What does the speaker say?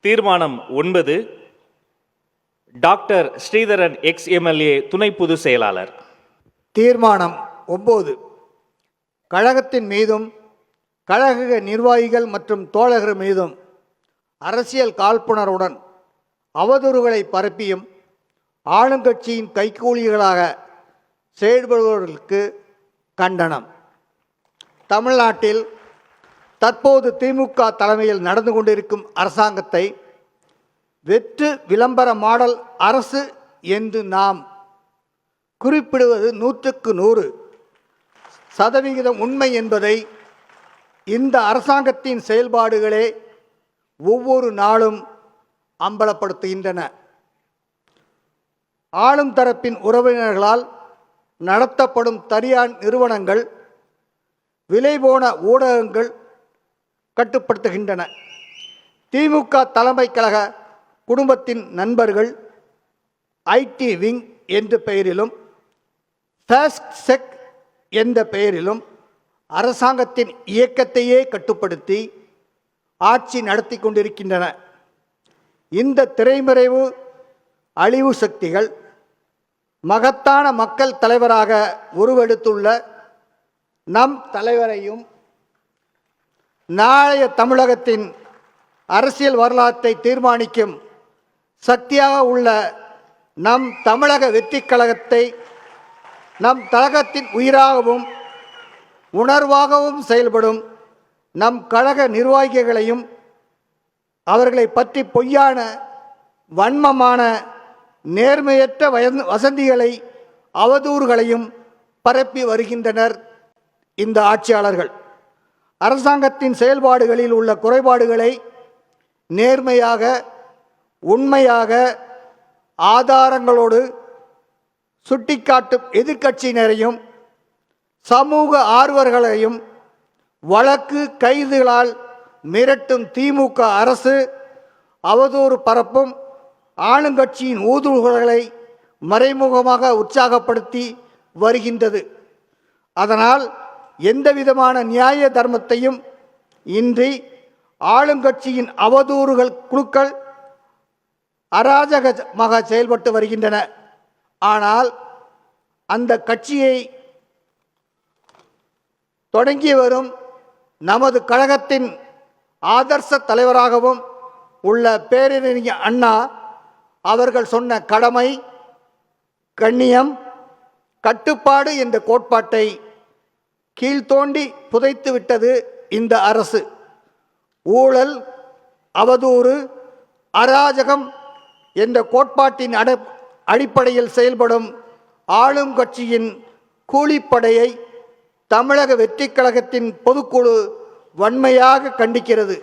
தீர்மானம் 9. Doctor Sridharan X-MLA துணை பொதுச் செயலாளர். தீர்மானம் 9. கழகத்தின் மீதும் கழக நிர்வாகிகள் மற்றும் தோழர்கள் மீதும் அரசியல் காழ்ப்புணர்வுடன் அவதூறுகளை பரப்பியும் ஆளுங்கட்சியின் கைக்கூலிகளாக செயல்படுபவர்களுக்கு கண்டனம். தமிழ்நாட்டில் தற்போது திமுக தலைமையில் நடந்து கொண்டிருக்கும் அரசாங்கத்தை வெற்று விளம்பர மாடல் அரசு என்று நாம் குறிப்பிடுவது 100% உண்மை என்பதை இந்த அரசாங்கத்தின் செயல்பாடுகளே ஒவ்வொரு நாளும் அம்பலப்படுத்துகின்றன. ஆளும் தரப்பின் உறவினர்களால் நடத்தப்படும் தனியார் நிறுவனங்கள், விலைபோன ஊடகங்கள் கட்டுப்படுத்துகின்றன. திமுக தலைமை கழக குடும்பத்தின் நண்பர்கள் ஐடி விங் என்ற பெயரிலும் ஃபாஸ்ட் செக் என்ற பெயரிலும் அரசாங்கத்தின் இயக்கத்தையே கட்டுப்படுத்தி ஆட்சி நடத்தி கொண்டிருக்கின்றன. இந்த திரைமறைவு அழிவு சக்திகள் மகத்தான மக்கள் தலைவராக உருவெடுத்துள்ள நம் தலைவரையும் நாளைய தமிழகத்தின் அரசியல் வரலாற்றை தீர்மானிக்கும் சக்தியாக உள்ள நம் தமிழக வெற்றி கழகத்தை நம் கழகத்தின் உயிராகவும் உணர்வாகவும் செயல்படும் நம் கழக நிர்வாகிகளையும் அவர்களை பற்றி பொய்யான வன்மமான நேர்மையற்ற வசந்திகளை அவதூறுகளையும் பரப்பி வருகின்றனர் இந்த ஆட்சியாளர்கள். அரசாங்கத்தின் செயல்பாடுகளில் உள்ள குறைபாடுகளை நேர்மையாக உண்மையாக ஆதாரங்களோடு சுட்டிக்காட்டும் எதிர்க்கட்சியினரையும் சமூக ஆர்வலர்களையும் வழக்கு கைதுகளால் மிரட்டும் திமுக அரசு அவதூறு பரப்பும் ஆளுங்கட்சியின் ஊதுகுழலை மறைமுகமாக உற்சாகப்படுத்தி வருகின்றது. அதனால் எந்தவிதமான நியாய தர்மத்தையும் இன்றி ஆளுங்கட்சியின் அவதூறுகள் குழுக்கள் அராஜகமாக செயல்பட்டு வருகின்றன. ஆனால் அந்த கட்சியை தொடங்கி வரும் நமது கழகத்தின் ஆதர்ச தலைவராகவும் உள்ள பேரறிஞர் அண்ணா அவர்கள் சொன்ன கடமை, கண்ணியம், கட்டுப்பாடு என்ற கோட்பாட்டை கீழ்த்தோண்டி புதைத்து விட்டது இந்த அரசு. ஊழல், அவதூறு, அராஜகம் என்ற கோட்பாட்டின் அடிப்படையில் செயல்படும் ஆளும் கட்சியின் கூலிப்படையை தமிழக வெற்றி கழகத்தின் பொதுக்குழு வன்மையாக கண்டிக்கிறது.